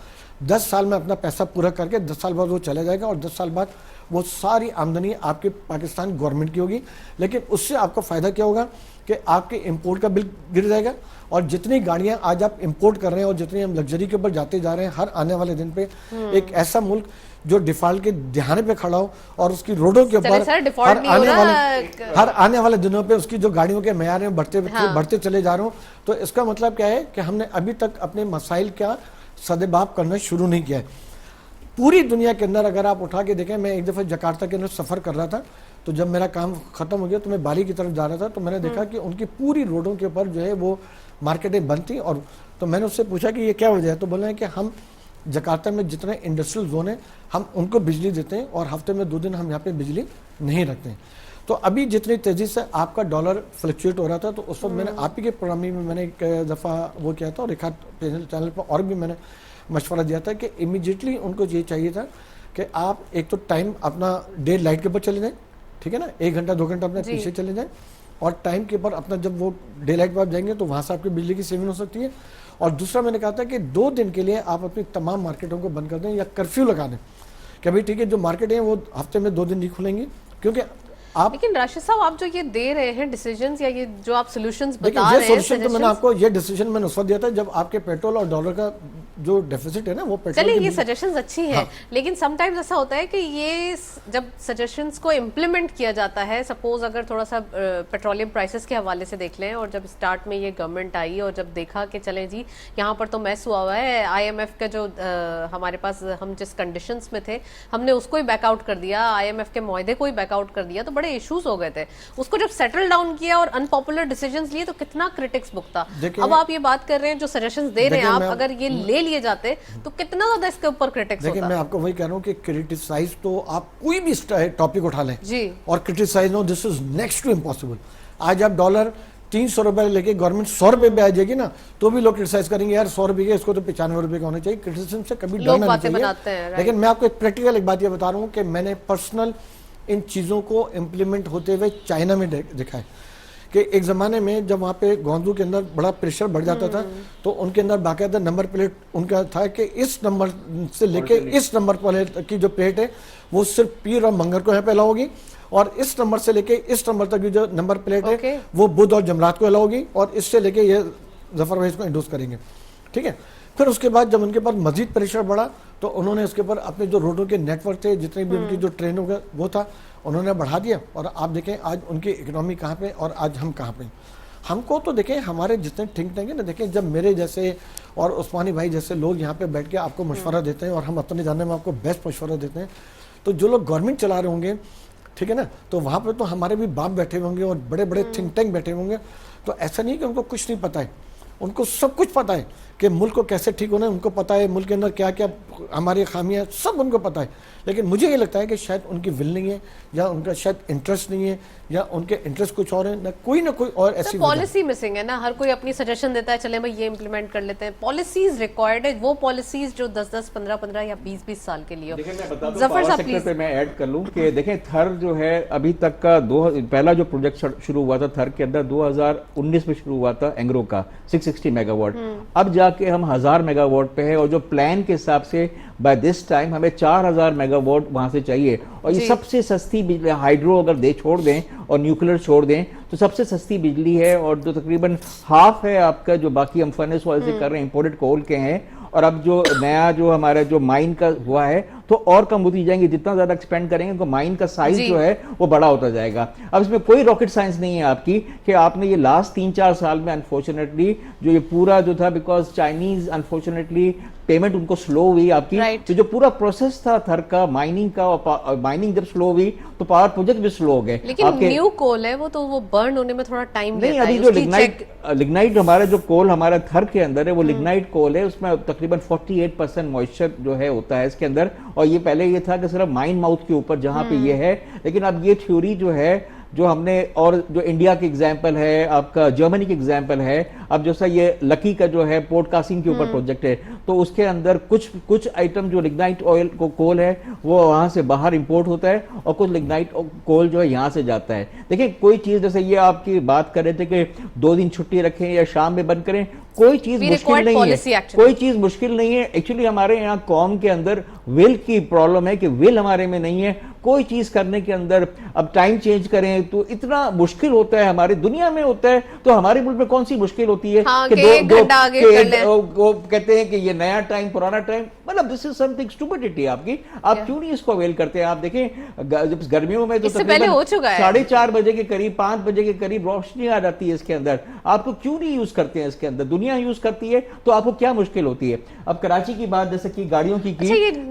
10 साल में अपना पैसा पूरा करके 10 साल बाद वो चला जाएगा और 10 साल बाद वो सारी आमदनी आपके पाकिस्तान गवर्नमेंट की होगी। लेकिन उससे आपको फ़ायदा क्या होगा कि आपके इंपोर्ट का बिल गिर जाएगा, और जितनी गाड़ियां आज आप इंपोर्ट कर रहे हैं और जितनी हम लग्जरी के ऊपर जाते जा रहे हैं, हर आने वाले दिन पे एक ऐसा मुल्क जो डिफॉल्ट के दहाने पे खड़ा हो और उसकी रोडों के ऊपर हर आने वाले दिनों पे उसकी जो गाड़ियों के मैयार में बढ़ते चले जा रहे हो, तो इसका मतलब क्या है कि हमने अभी तक अपने मसाइल का सदेबाब करना शुरू नहीं किया है। पूरी दुनिया के अंदर अगर आप उठा के देखें, मैं एक दफ़ा जकार्ता के अंदर सफ़र कर रहा था, तो जब मेरा काम ख़त्म हो गया तो मैं बाली की तरफ जा रहा था, तो मैंने देखा कि उनकी पूरी रोडों के ऊपर जो है वो मार्केटें बंद थी। और तो मैंने उससे पूछा कि ये क्या वजह है, तो बोल रहे हैं कि हम जकार्ता में जितने इंडस्ट्रियल जोन है हम उनको बिजली देते हैं और हफ्ते में 2 दिन हम यहाँ पे बिजली नहीं रखते हैं। तो अभी जितनी तेज़ी से आपका डॉलर फ्लक्चुएट हो रहा था, तो उस वक्त मैंने आप ही के प्रोग्राम में मैंने एक दफ़ा वो किया था और एक चैनल पर और भी मैंने मशवरा दिया था कि इमीडिएटली उनको ये चाहिए था कि आप एक तो टाइम अपना डे लाइट के ऊपर चले जाएँ, ठीक है ना, 1 घंटा 2 घंटा अपने पीछे चले जाएँ, और टाइम के ऊपर अपना जब वो डे लाइट पर आप जाएंगे तो वहाँ से आपकी बिजली की सेविंग हो सकती है। और दूसरा मैंने कहा था कि 2 दिन के लिए आप अपनी तमाम मार्केटों को बंद कर दें या कर्फ्यू लगा दें कि भाई ठीक है, जो मार्केट है वो हफ्ते में 2 दिन नहीं खुलेंगी, क्योंकि आप। लेकिन राशिद साहब, आप जो ये दे रहे हैं डिसीजंस या ये जो आप सॉल्यूशंस बता रहे हैं, सॉल्यूशन तो मैंने आपको ये डिसीजन मैंने उस वक्त दिया था जब आपके पेट्रोल और डॉलर का जो डेफिसिट है ना वो पेट्रोल। चलिए ये सजेशंस अच्छी हैं, लेकिन समटाइम्स ऐसा होता है कि ये जब सजेशंस को इम्प्लीमेंट किया जाता है, सपोज अगर थोड़ा सा पेट्रोलियम प्राइसेस के हवाले से देख लें, और जब स्टार्ट में ये गवर्नमेंट आई और जब देखा कि चलें जी यहाँ पर तो मैस हुआ हुआ है, IMF का जो हमारे पास हम जिस कंडीशंस में थे हमने उसको ही बैकआउट कर दिया, IMF के मुआहदे को ही बैकआउट कर दिया, तो बड़े इश्यूज हो गए थे। उसको जब सेटल डाउन किया और अनपॉपुलर डिसीजंस लिए तो कितना क्रिटिक्स भुगता। अब आप ये बात कर रहे हैं, जो सजेशंस दे रहे हैं आप, अगर ये ले लिए जाते तो कितना ज्यादा इसके ऊपर क्रिटिक्स होता। देखिए मैं आपको वही कह रहा हूँ कि क्रिटिसाइज तो आप कोई भी टॉपिक उठा लें जी, और criticise no, this is next to impossible. आज आप डॉलर 300 रुपए लेके गवर्नमेंट 100 रुपए पे आ जाएगी ना, तो भी लोग क्रिटिसाइज करेंगे यार 100 रुपए के, इसको तो 95 रुपए का होना चाहिए। क्रिटिसिज्म से कभी डरना नहीं चाहिए। लेकिन मैं आपको एक प्रैक्टिकल एक बात ये बता रहा हूँ कि मैंने पर्सनल इन चीज़ों को इम्प्लीमेंट होते हुए चाइना में देखा है कि एक ज़माने में जब वहाँ पे ग्वांगजू के अंदर बड़ा प्रेशर बढ़ जाता था, तो उनके अंदर बाकायदा नंबर प्लेट उनका था कि इस नंबर से लेके इस नंबर प्लेट की जो प्लेट है वो सिर्फ पीर और मंगर को यहाँ पे अलाउ होगी, और इस नंबर से लेके इस नंबर तक की जो नंबर प्लेट है वो बुध और जमरात को अलाउ होगी, और इससे लेके ये जफर भाई इसको इंडोज करेंगे। ठीक है, फिर उसके बाद जब उनके पास मजीद प्रेशर बढ़ा तो उन्होंने उसके ऊपर अपने जो रोडों के नेटवर्क थे, जितने भी उनकी जो ट्रेनों का वो था, उन्होंने बढ़ा दिया। और आप देखें आज उनकी इकोनॉमी कहाँ पे और आज हम कहाँ पे। हमको तो देखें हमारे जितने थिंक टैंक है ना, देखें जब मेरे जैसे और उस्मानी भाई जैसे लोग यहाँ पे बैठ के आपको मशवरा देते हैं और हम अपने जानने में आपको बेस्ट मशवरा देते हैं, तो जो लोग गवर्नमेंट चला रहे होंगे, ठीक है ना, तो वहाँ पे तो हमारे भी बाप बैठे होंगे और बड़े बड़े थिंक टैंक बैठे होंगे। तो ऐसा नहीं कि उनको कुछ नहीं पता है, उनको सब कुछ पता है कि मुल्क को कैसे ठीक होना है, उनको पता है मुल्क के अंदर क्या क्या हमारी खामियां, सब उनको पता है। लेकिन मुझे ये लगता है कि शायद उनकी विल नहीं है, या उनका शायद इंटरेस्ट नहीं है, या उनके इंटरेस्ट कुछ और है, ना कोई और ऐसी पॉलिसी मिसिंग है ना। हर कोई अपनी सजेशन देता है, चले भाई ये इंप्लीमेंट कर लेते हैं। पॉलिसीज रिक्वायर्ड है, वो पॉलिसीज जो 10-10, 15-15 या 20-20 साल के लिए। देखिए मैं बता दूं, पावर सेक्टर पे मैं ऐड कर लूं कि देखें थर जो है अभी तक का पहला जो प्रोजेक्ट शुरू हुआ था थर के अंदर 2019 में शुरू हुआ था एंग्रो का 660 मेगावाट। अब जाके हम 1000 मेगावाट पे है, और जो प्लान के हिसाब से बाय दिस टाइम हमें 4000 मेगावाट वहां से चाहिए। और ये सबसे सस्ती बिजली, हाइड्रो अगर छोड़ दें और न्यूक्लियर छोड़ दें तो सबसे सस्ती बिजली है, और जो तकरीबन हाफ है आपका जो बाकी हम फर्नेस ऑयल से कर रहे हैं, इंपोर्टेड कोल के हैं। और अब जो नया जो हमारा जो माइन का हुआ है तो और कम होती जाएंगे, जितना ज्यादा एक्सपेंड करेंगे तो माइन का साइज जो है वो बड़ा होता जाएगा। अब इसमें कोई रॉकेट साइंस नहीं है आपकी कि आपने ये लास्ट 3-4 साल में अनफॉर्चुनेटली जो ये पूरा जो था, बिकॉज चाइनीज अनफॉर्चुनेटली पेमेंट उनको स्लो हुई आपकी, तो जो पूरा प्रोसेस था थर का माइनिंग का, और माइनिंग जब स्लो हुई तो पावर प्रोजेक्ट भी स्लो हो गए। लेकिन न्यू कोल है वो, तो वो बर्न होने में थोड़ा टाइम नहीं। अभी जो लिग्नाइट हमारा जो कोल हमारा थर के अंदर है वो लिग्नाइट कोल है, उसमें तकरीबन 48% मॉइस्चर जो है होता है इसके अंदर। और ये पहले ये था कि सिर्फ माइन माउथ के ऊपर जहां पे ये है, लेकिन अब ये थ्योरी जो है जो हमने, और जो इंडिया की एग्जांपल है, आपका जर्मनी की एग्जांपल है, अब जैसा ये लकी का जो है पोर्ट कासिम के ऊपर प्रोजेक्ट है, तो उसके अंदर कुछ आइटम जो लिग्नाइट ऑयल को कोल है वो वहां से बाहर इंपोर्ट होता है, और कुछ लिग्नाइट कोल जो है यहाँ से जाता है। देखिए कोई चीज जैसे ये आपकी बात कर रहे थे कि 2 दिन छुट्टी रखें या शाम में बंद करें, कोई चीज मुश्किल नहीं है, कोई चीज मुश्किल नहीं है। एक्चुअली हमारे यहाँ कौम के अंदर विल की प्रॉब्लम है कि विल हमारे में नहीं है कोई चीज करने के अंदर। अब टाइम चेंज करें तो इतना मुश्किल होता है, हमारी दुनिया में होता है, तो हमारे मुल्क में कौन सी मुश्किल होती है कि वो कहते हैं कि ये नया टाइम पुराना टाइम, मतलब दिस इज समथिंग स्टुपिडिटी आपकी। आप क्यों नहीं इसको अवेल करते हैं? आप देखें जब गर्मियों में तो पहले हो चुका है 4:30 बजे के करीब 5 बजे के करीब रोशनी आ जाती है इसके अंदर, आपको क्यों नहीं यूज करते हैं इसके अंदर? दुनिया यूज करती है तो आपको क्या मुश्किल होती है? अब कराची की बात जैसे की गाड़ियों की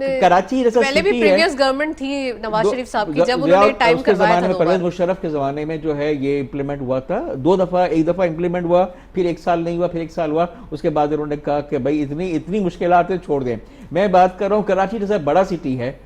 कराची जैसा पहले भी प्रीवियस गवर्नमेंट थी नवाज शरीफ साहब की, जब उन्होंने टाइम करवाया था, परवेज मुशर्रफ के जमाने में जो है ये इंप्लीमेंट हुआ था 2 दफा, एक दफा इंप्लीमेंट हुआ, फिर 1 साल नहीं हुआ, फिर 1 साल हुआ, उसके बाद उन्होंने कहा कि भाई इतनी मुश्किलात है छोड़ दें। मैं बात कर रहा हूँ कराची जैसा बड़ा सिटी है,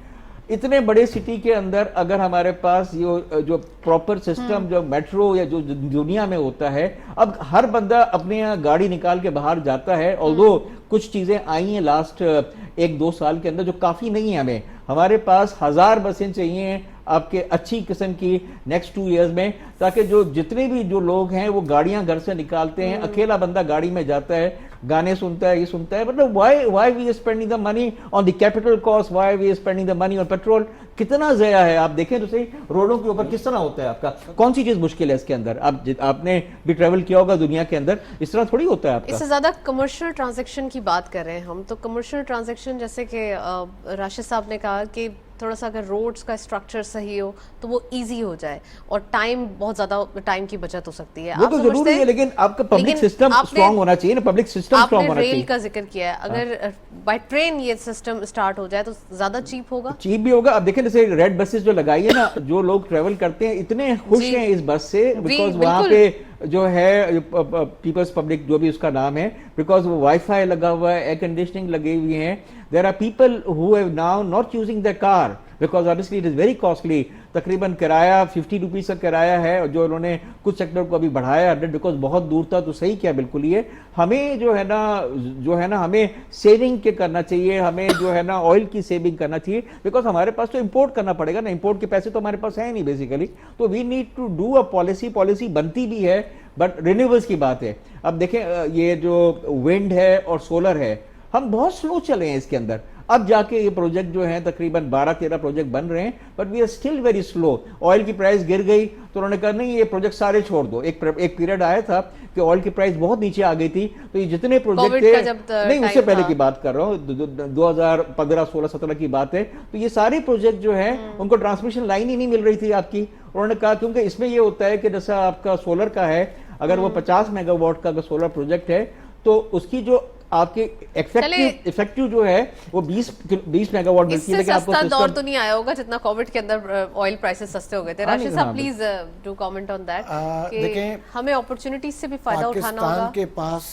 इतने बड़े सिटी के अंदर अगर हमारे पास जो प्रॉपर सिस्टम जो मेट्रो या जो दुनिया में होता है, अब हर बंदा अपने यहाँ गाड़ी निकाल के बाहर जाता है, ऑल्दो कुछ चीजें आई हैं लास्ट 1-2 साल के अंदर जो काफी नहीं है। हमारे पास 1000 बसें चाहिए आपके अच्छी किस्म की नेक्स्ट 2 इयर्स में, ताकि जो जितने भी जो लोग हैं वो गाड़ियां घर से निकालते हैं, अकेला बंदा गाड़ी में जाता है, गाने सुनता है, ये सुनता है, मतलब why we spending the money on the capital cost, why we spending the money on petrol, कितना ज़या है। आप देखें तो सही रोडों के ऊपर किस तरह होता है, आपका कौन सी चीज मुश्किल है इसके अंदर? आपने भी ट्रेवल किया होगा दुनिया के अंदर, इस तरह थोड़ी होता है आपका। इससे ज्यादा कमर्शियल ट्रांजैक्शन की बात कर रहे हैं हम, तो कमर्शियल ट्रांजैक्शन जैसे कि राशिद साहब ने कहा कि थोड़ा सा अगर रोड्स का स्ट्रक्चर सही हो तो वो इजी हो जाए और टाइम, बहुत ज्यादा टाइम की बचत हो सकती है। वो तो जरूरी है, लेकिन आपका पब्लिक सिस्टम स्ट्रांग होना चाहिए ना, पब्लिक सिस्टम स्ट्रांग होना चाहिए। रेल का जिक्र किया है, अगर बाय ट्रेन ये सिस्टम स्टार्ट हो जाए तो ज्यादा चीप होगा, चीप भी होगा। अब देखें जैसे रेड बसेस जो लगाई है ना, जो लोग ट्रेवल करते हैं इतने खुश हैं इस बस से, बिकॉज वहां पे जो है पीपल्स पब्लिक जो भी उसका नाम है, बिकॉज वो वाईफाई लगा हुआ है, एयर कंडीशनिंग लगी हुई है। There are people who have now not using their car because obviously it is very costly. तकरीबन किराया 50 रुपीज़ का किराया है, और जो उन्होंने कुछ सेक्टर को अभी बढ़ाया 100, बिकॉज बहुत दूर था, तो सही किया बिल्कुल ये। हमें जो है ना हमें सेविंग के करना चाहिए, हमें जो है ना ऑयल की सेविंग करना चाहिए, बिकॉज हमारे पास तो इंपोर्ट करना पड़ेगा ना, इंपोर्ट के पैसे तो हमारे पास है नहीं बेसिकली। तो we need to do a policy बनती भी है, बट रिन्यूएबल्स की बात है। अब देखें ये जो विंड है और सोलर है, हम बहुत स्लो चले हैं इसके अंदर। अब जाके ये प्रोजेक्ट जो है तकरीबन 12-13 प्रोजेक्ट बन रहे हैं, but we are still very slow. Oil की प्राइस गिर गई तो उन्होंने कहा नहीं ये प्रोजेक्ट सारे छोड़ दो। एक पीरियड आया था कि ऑयल की प्राइस बहुत नीचे आ गई थी, तो ये जितने प्रोजेक्ट थे, नहीं उससे पहले की बात कर रहा हूँ, 2015, 16, 17 की बात है, तो ये सारे प्रोजेक्ट जो है उनको ट्रांसमिशन लाइन ही नहीं मिल रही थी आपकी। उन्होंने कहा क्योंकि इसमें ये होता है कि जैसा आपका सोलर का है, अगर वो 50 मेगावाट का सोलर प्रोजेक्ट है तो उसकी जो आपके इफेक्टिव जो है वो 20 मेगावाट मिलती है। लेकिन आपको सस्ता दौर तो नहीं आया होगा जितना कोविड के अंदर ऑयल प्राइसेस सस्ते हो गए थे। राशिद साहब please do comment on that कि हमें अपॉर्चुनिटीज से भी फायदा उठाना होगा। पाकिस्तान के पास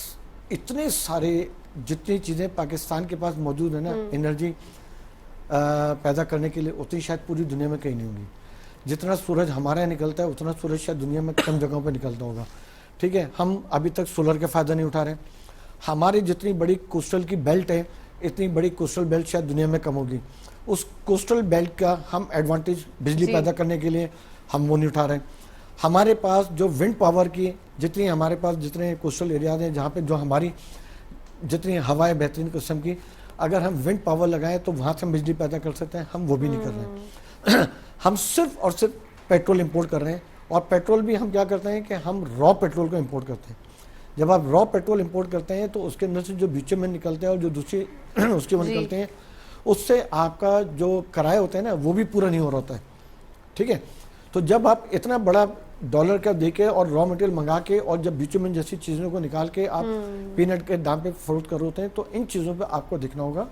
इतने सारे जितनी चीजें पाकिस्तान के पास मौजूद है ना एनर्जी पैदा करने के लिए, उतनी शायद पूरी दुनिया में कहीं नहीं होगी। जितना सूरज हमारे यहाँ निकलता है उतना सूरज शायद दुनिया में कम जगहों पर निकलता होगा। ठीक है, हम अभी तक सोलर का फायदा नहीं उठा रहे। हमारी जितनी बड़ी कोस्टल की बेल्ट है, इतनी बड़ी कोस्टल बेल्ट शायद दुनिया में कम होगी। उस कोस्टल बेल्ट का हम एडवांटेज बिजली पैदा करने के लिए हम वो नहीं उठा रहे हैं। हमारे पास जो विंड पावर की जितनी हमारे पास जितने कोस्टल एरियाज हैं जहाँ पे जो हमारी जितनी हवाएं बेहतरीन किस्म की, अगर हम विंड पावर लगाएं तो वहाँ से हम बिजली पैदा कर सकते हैं, हम वो भी नहीं कर रहे हैं। हम सिर्फ और सिर्फ पेट्रोल इंपोर्ट कर रहे हैं, और पेट्रोल भी हम क्या करते हैं कि हम रॉ पेट्रोल को इंपोर्ट करते हैं। जब आप रॉ पेट्रोल इंपोर्ट करते हैं तो उसके अंदर से जो बिटुमेन निकलते हैं और जो दूसरी उसके वो निकलते हैं, उससे आपका जो किराया होता है ना वो भी पूरा नहीं हो रहा होता है। ठीक है, तो जब आप इतना बड़ा डॉलर का देके और रॉ मटेरियल मंगा के और जब बिटुमेन जैसी चीज़ों को निकाल के आप पीनट के दाम पे फरोख्त कर होते हैं, तो इन चीज़ों पे आपको देखना होगा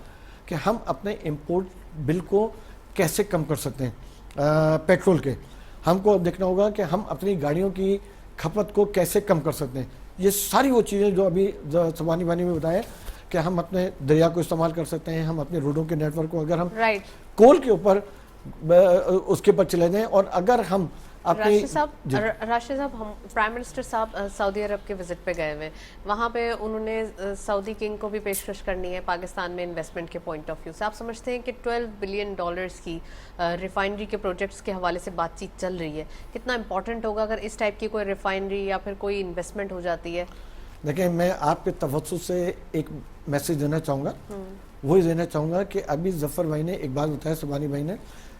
कि हम अपने इम्पोर्ट बिल को कैसे कम कर सकते हैं। पेट्रोल के हमको देखना होगा कि हम अपनी गाड़ियों की खपत को कैसे कम कर सकते हैं। ये सारी वो चीज़ें जो अभी सबानी बानी में बताया कि हम अपने दरिया को इस्तेमाल कर सकते हैं, हम अपने रोडों के नेटवर्क को अगर हम कोल के ऊपर उसके ऊपर चले जाएं, और अगर हम राशिद साहब हम प्राइम मिनिस्टर साहब सऊदी अरब के विजिट पे गए हुए, वहाँ पे उन्होंने सऊदी किंग को भी पेशकश करनी है पाकिस्तान में इन्वेस्टमेंट के पॉइंट ऑफ व्यू से। आप समझते हैं कि $12 बिलियन की रिफाइनरी के प्रोजेक्ट्स के हवाले से बातचीत चल रही है, कितना इंपॉर्टेंट होगा अगर इस टाइप की कोई रिफाइनरी या फिर कोई इन्वेस्टमेंट हो जाती है? देखिए, मैं आपके तवज्जुह से एक मैसेज देना चाहूँगा, वही देना चाहूँगा कि अभी जफ़र भाई ने एक बात बताया, सुबानी भाई ने,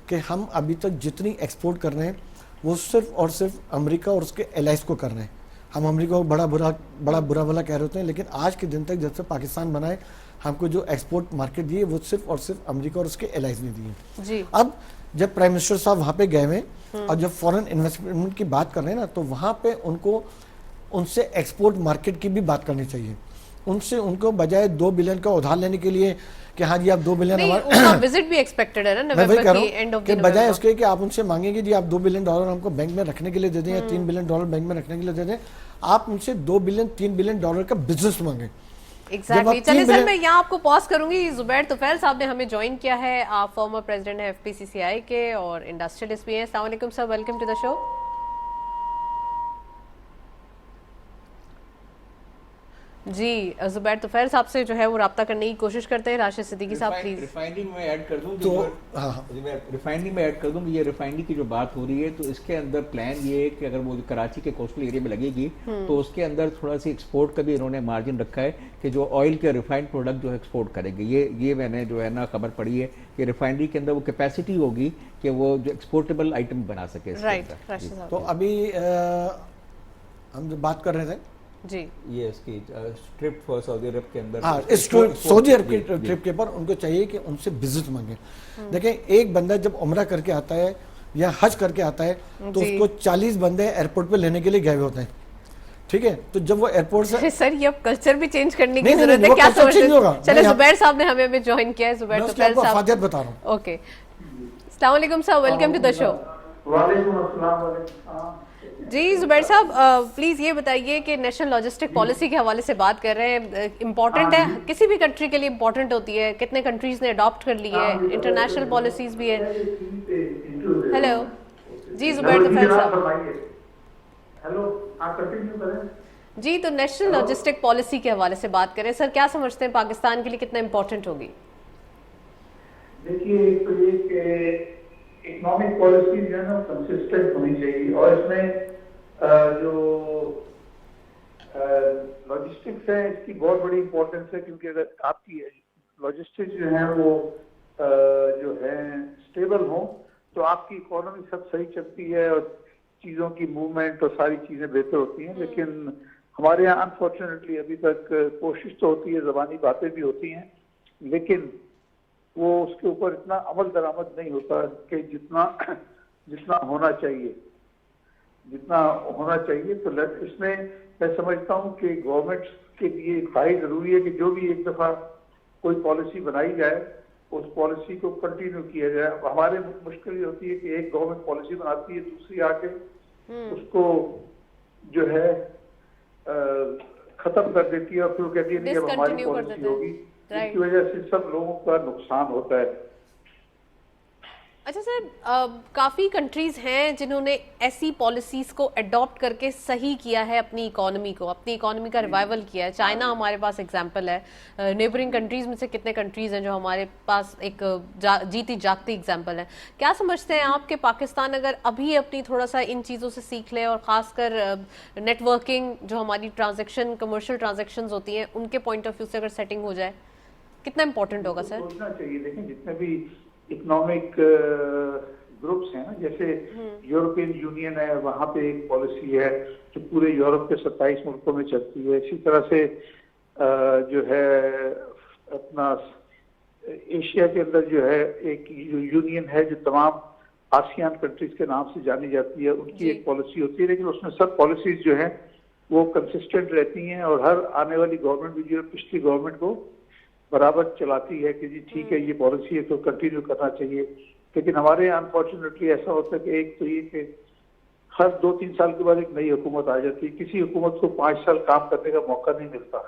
कि हम अभी तक जितनी एक्सपोर्ट कर रहे हैं वो सिर्फ और सिर्फ अमेरिका और उसके एलाइज को कर रहे हैं। हम अमेरिका को बड़ा बुरा भला कह रहे होते हैं, लेकिन आज के दिन तक जब से पाकिस्तान बनाए हमको जो एक्सपोर्ट मार्केट दिए वो सिर्फ और सिर्फ अमेरिका और उसके एलाइज ने दिए। अब जब प्राइम मिनिस्टर साहब वहाँ पे गए हुए और जब फॉरेन इन्वेस्टमेंट की बात कर रहे हैं ना, तो वहाँ पे उनसे एक्सपोर्ट मार्केट की भी बात करनी चाहिए। उनको बजाय 2 बिलियन का उधार लेने के लिए कि हाँ जी आप 2 बिलियन हमारा विजिट भी एक्सपेक्टेड है ना नवंबर की एंड ऑफ द बजाय उसके कि आप उनसे मांगेंगे जी आप $2 बिलियन हमको बैंक में रखने के लिए दे दें या $3 बिलियन बैंक में रखने के लिए दे दें, आप उनसे $2 बिलियन $3 बिलियन का बिजनेस मांगे। एग्जैक्टली। चलिए सर, मैं यहाँ आपको पॉज करूंगी। जुबैर तुफैल साहब ने हमें ज्वाइन किया है, आप फॉर्मर प्रेसिडेंट है FPCCI के और इंडस्ट्रियलिस्ट भी हैं। अस्सलाम वालेकुम sir, welcome to the show. जी, जुबैर तुफैल साहब से जो है वो रब्ता करने की कोशिश करते हैं। राशिद सिद्दीकी साहब प्लीज। रिफाइनरी में ऐड कर दूं तो रिफाइनरी में ऐड कर दूं, ये रिफाइनरी की जो बात हो रही है तो इसके अंदर प्लान ये है कि अगर वो कराची के कोस्टल एरिया में लगेगी तो उसके अंदर थोड़ा सी एक्सपोर्ट का भी इन्होंने मार्जिन रखा है कि जो ऑयल के रिफाइंड प्रोडक्ट जो है एक्सपोर्ट करेंगे। ये मैंने जो है ना खबर पड़ी है कि रिफाइनरी के अंदर वो कैपेसिटी होगी कि वो जो एक्सपोर्टेबल आइटम बना सके। राइट। तो अभी हम जो बात कर रहे थे जी, ये इसकी ट्रिप फॉर सऊदी अरब के अंदर, हाँ, इस सऊदी अरब की ट्रिप के ऊपर उनको चाहिए कि उनसे बिजनेस मांगे। देखें, एक बंदा जब उम्रा करके आता है या हज करके आता है तो उसको 40 बंदे एयरपोर्ट पे लेने के लिए गए होते हैं। ठीक है, तो जब वो एयरपोर्ट से सर ये अब कल्चर भी चेंज करने की जरूरत है, क्या समझते हैं? चलो, जुबैर साहब ने हमें ज्वाइन किया है। जुबैर तुफैल साहब बता रहा हूँ। ओके, अस्सलाम वालेकुम sir, welcome to the show. वालेकुम अस्सलाम। जी जुबैर साहब, प्लीज ये बताइए कि नेशनल लॉजिस्टिक पॉलिसी के हवाले से बात कर रहे हैं, इम्पोर्टेंट है, किसी भी कंट्री के लिए इम्पोर्टेंट होती है, कितने कंट्रीज ने अडॉप्ट कर ली है, इंटरनेशनल पॉलिसीज भी है। हेलो जी जुबैर तफैल साहब। फरमाइए। हेलो, आप कंटिन्यू करें। जी, तो नेशनल लॉजिस्टिक पॉलिसी के हवाले से बात करें सर, क्या समझते हैं पाकिस्तान के लिए कितना इम्पोर्टेंट होगी? देखिए, एक तो ये कि इकोनॉमिक पॉलिसी जो है ना कंसिस्टेंट होनी चाहिए, और इसमें जो लॉजिस्टिक्स है इसकी बहुत बड़ी इंपॉर्टेंस है, क्योंकि अगर आपकी लॉजिस्टिक्स जो है वो जो है स्टेबल हो तो आपकी इकोनॉमी सब सही चलती है और चीज़ों की मूवमेंट और सारी चीज़ें बेहतर होती हैं। लेकिन हमारे यहाँ अनफॉर्चुनेटली अभी तक कोशिश तो होती है, ज़बानी बातें भी होती हैं, लेकिन वो उसके ऊपर इतना अमल दरामद नहीं होता कि जितना होना चाहिए। तो इसमें मैं समझता हूँ कि गवर्नमेंट के लिए इंतहाई ज़रूरी है कि जो भी एक दफ़ा कोई पॉलिसी बनाई जाए उस पॉलिसी को कंटिन्यू किया जाए। हमारे मुश्किल ये होती है कि एक गवर्नमेंट पॉलिसी बनाती है, दूसरी आके उसको जो है खत्म कर देती है और फिर कहती है नहीं अब हमारी पॉलिसी होगी। इसकी वजह से सब लोगों का नुकसान होता है। अच्छा सर, काफ़ी कंट्रीज़ हैं जिन्होंने ऐसी पॉलिसीज़ को अडॉप्ट करके सही किया है, अपनी इकोनॉमी का रिवाइवल किया है। चाइना हमारे पास एग्जांपल है, नेबरिंग कंट्रीज़ में से कितने कंट्रीज़ हैं जो हमारे पास एक जीती जागती एग्जांपल है। क्या समझते हैं आप कि पाकिस्तान अगर अभी अपनी थोड़ा सा इन चीज़ों से सीख ले और ख़ासकर नेटवर्किंग जो हमारी ट्रांजेक्शन कमर्शियल ट्रांजेक्शंस होती हैं उनके पॉइंट ऑफ व्यू से अगर सेटिंग हो जाए, कितना इंपॉर्टेंट होगा सर? सोचना चाहिए। देखें, जितने भी इकोनॉमिक ग्रुप्स हैं ना, जैसे यूरोपियन यूनियन है, वहाँ पे एक पॉलिसी है जो पूरे यूरोप के 27 मुल्कों में चलती है। इसी तरह से जो है अपना एशिया के अंदर जो है एक यूनियन है जो तमाम आसियान कंट्रीज के नाम से जानी जाती है, उनकी एक पॉलिसी होती है, लेकिन उसमें सब पॉलिसीज जो है वो कंसिस्टेंट रहती हैं और हर आने वाली गवर्नमेंट भी जो है पिछली गवर्नमेंट को बराबर चलाती है कि जी ठीक है ये पॉलिसी है तो कंटिन्यू करना चाहिए। लेकिन हमारे यहाँ अनफॉर्चुनेटली ऐसा होता है कि एक तो ये कि हर 2-3 साल के बाद एक नई हुकूमत आ जाती है, किसी हुकूमत को 5 साल काम करने का मौका नहीं मिलता,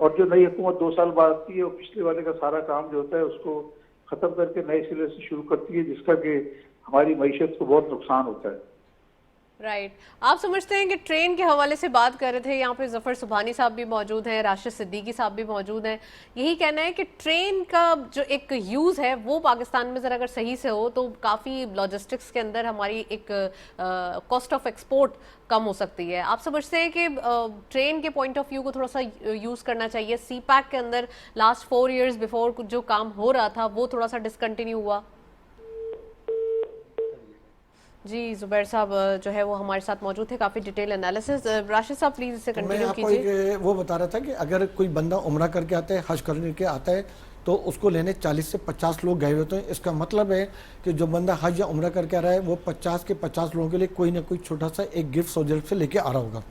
और जो नई हुकूमत 2 साल बाद आती है वो पिछले वाले का सारा काम जो होता है उसको खत्म करके नए सिरे से शुरू करती है, जिसका कि हमारी मईशत को बहुत नुकसान होता है। राइट। आप समझते हैं कि ट्रेन के हवाले से बात कर रहे थे, यहाँ पे जफर सुभानी साहब भी मौजूद हैं, राशिद सिद्दीकी साहब भी मौजूद हैं, यही कहना है कि ट्रेन का जो एक यूज़ है वो पाकिस्तान में ज़रा अगर सही से हो तो काफ़ी लॉजिस्टिक्स के अंदर हमारी एक कॉस्ट ऑफ एक्सपोर्ट कम हो सकती है। आप समझते हैं कि ट्रेन के पॉइंट ऑफ व्यू को थोड़ा सा यूज़ करना चाहिए? CPAC के अंदर लास्ट 4 years बिफोर जो काम हो रहा था वो थोड़ा सा डिसकंटिन्यू हुआ। जी जुबैर साहब जो है वो हमारे साथ मौजूद थे, काफ़ी डिटेल एनालिसिस। राशिद साहब प्लीज़ इसे कंटिन्यू कीजिए। वो बता रहा था कि अगर कोई बंदा उम्रा करके आता है, हज करने के आता है, तो उसको लेने 40 से 50 लोग गए होते हैं। इसका मतलब है कि जो बंदा हज या उम्रा करके आ रहा है वो 50 के 50 लोगों के लिए कोई ना कोई छोटा सा एक गिफ्ट सऊदी अरब से लेके आ रहा होगा।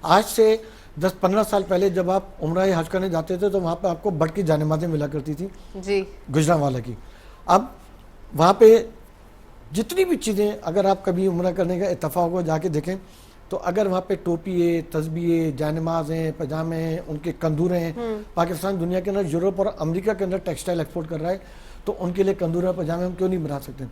आज से 10-15 साल पहले जब आप उम्रा या हज करने जाते थे तो वहाँ पर आपको बट की जानेमाज़ें मिला करती थी जी गुजरांवाला की। अब वहाँ पे जितनी भी चीज़ें, अगर आप कभी उम्रा करने का इत्तफाक हो जाके देखें तो अगर वहाँ पे टोपी है, तस्बीह है, जानेमाज हैं, पजामे हैं, उनके कंदूरे हैं। पाकिस्तान दुनिया के अंदर यूरोप और अमेरिका के अंदर टेक्सटाइल एक्सपोर्ट कर रहा है, तो उनके लिए कंदूरे और पजामे हम क्यों नहीं बना सकते?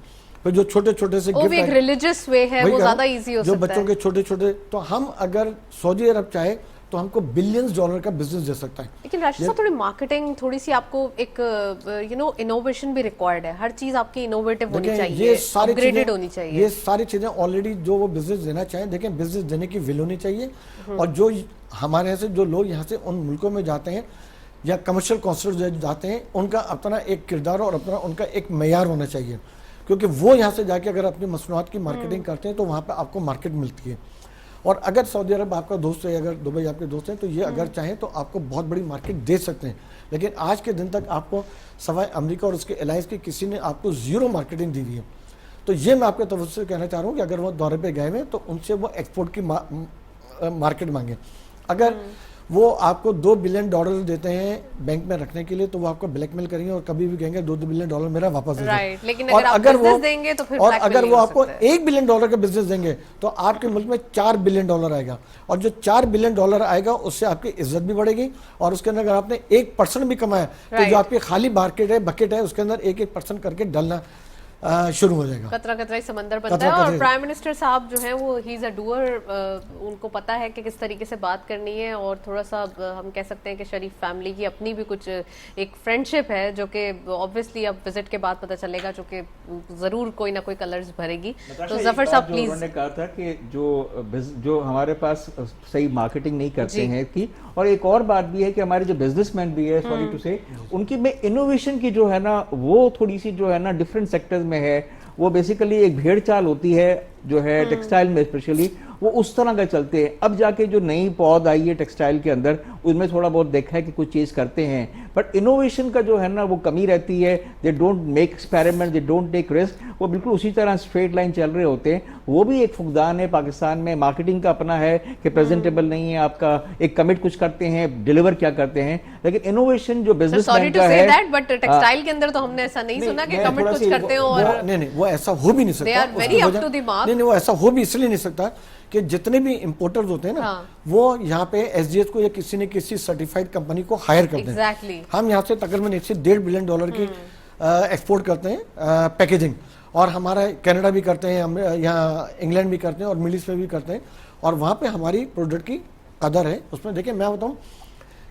फिर जो छोटे छोटे से गिफ्ट एक रिलीजियस वे है वो ज़्यादा इजी हो सकता है, जो बच्चों के छोटे छोटे, तो हम अगर सऊदी अरब चाहे तो हमको बिलियंस डॉलर का बिजनेस दे सकता है। लेकिन राशिद साहब थोड़ी मार्केटिंग, थोड़ी सी आपको एक इनोवेशन भी रिक्वायर्ड है। हर चीज आपकी इनोवेटिव होनी चाहिए, अपग्रेडेड होनी चाहिए। ये सारी चीजें ऑलरेडी जो वो बिजनेस देना चाहें, देखें बिजनेस देने की विल होनी चाहिए। और जो हमारे यहाँ से जो लोग यहाँ से उन मुल्कों में जाते हैं या कमर्शियल कॉन्सर्ट जाते हैं, उनका अपना एक किरदार और अपना उनका एक मेयार होना चाहिए, क्योंकि वो यहाँ से जाके अगर अपनी मसनूआत की मार्केटिंग करते हैं तो वहाँ पर आपको मार्केट मिलती है। और अगर सऊदी अरब आपका दोस्त है, अगर दुबई आपके दोस्त हैं, तो ये अगर चाहें तो आपको बहुत बड़ी मार्केट दे सकते हैं। लेकिन आज के दिन तक आपको सवाए अमेरिका और उसके एलाइंस के किसी ने आपको ज़ीरो मार्केटिंग दी हुई है। तो ये मैं आपके तरफ से कहना चाह रहा हूँ कि अगर वो दौरे पे गए हैं तो उनसे वो एक्सपोर्ट की मार्केट मांगे। अगर वो आपको $2 बिलियन देते हैं बैंक में रखने के लिए, तो वो आपको ब्लैकमेल करेंगे और कभी भी कहेंगे $2 बिलियन मेरा वापस दे दो। लेकिन अगर वो देंगे तो फिर अगर वो आपको $1 बिलियन का बिजनेस देंगे तो आपके मुल्क में $4 बिलियन आएगा, और जो $4 बिलियन आएगा उससे आपकी इज्जत भी बढ़ेगी। और उसके अंदर अगर आपने 1% भी कमाया तो जो आपकी खाली मार्केट है, बकेट है, उसके अंदर 1% करके डालना शुरू हो जाएगा। कतरा कतरा ही समंदर बनता है। और प्राइम मिनिस्टर साहब जो हैं वो ही इज अ डूअर, उनको पता है कि किस तरीके से बात करनी है। और थोड़ा सा हम कह सकते हैं कि शरीफ फैमिली की अपनी भी कुछ एक फ्रेंडशिप है जो कि ऑब्वियसली अब विजिट के बाद पता चलेगा, जो कि जरूर कोई ना कोई कलर्स भरेगी। तो जफर साहब प्लीज। उन्होंने कहा था कि जो हमारे पास सही मार्केटिंग नहीं करते हैं की, और एक और बात भी है कि हमारे जो बिजनेसमैन भी है, सॉरी टू से, उनकी में इनोवेशन की जो है ना वो थोड़ी सी जो है ना डिफरेंट सेक्टर्स में है। वो बेसिकली एक भेड़ चाल होती है जो है टेक्सटाइल में स्पेशली, वो उस तरह का चलते हैं। अब जाके जो नई पौध आई है टेक्सटाइल के अंदर, उसमें थोड़ा बहुत देखा है कि कुछ चीज करते हैं, बट इनोवेशन का जो है ना वो कमी रहती है। They don't make experiment, they don't take risk, वो बिल्कुल उसी तरह स्ट्रेट लाइन चल रहे होते हैं। वो भी एक फुकदान है पाकिस्तान में। मार्केटिंग का अपना है कि प्रेजेंटेबल नहीं है आपका, एक कमिट कुछ करते हैं, डिलीवर क्या करते हैं, लेकिन इनोवेशन जो बिजनेसमैन का है, बट टेक्सटाइल के अंदर तो हमने ऐसा नहीं सुना कि कमिट कुछ करते हो। और नहीं, वो ऐसा हो भी नहीं सकता। They are very up to the mark। नहीं, वो ऐसा हो भी इसलिए नहीं सकता कि जितने भी इंपोर्टर्स होते हैं ना, वो यहाँ पे एसजीएच को या किसी न किसी सर्टिफाइड कंपनी को हायर करते हैं। Exactly। हम यहाँ से तकरीबन $1.5 बिलियन की एक्सपोर्ट करते हैं पैकेजिंग, और हमारा कनाडा भी करते हैं, हम यहाँ इंग्लैंड भी करते हैं और मिडिल ईस्ट में भी करते हैं। और वहाँ पे हमारी प्रोडक्ट की कदर है। उसमें देखिए मैं बताऊँ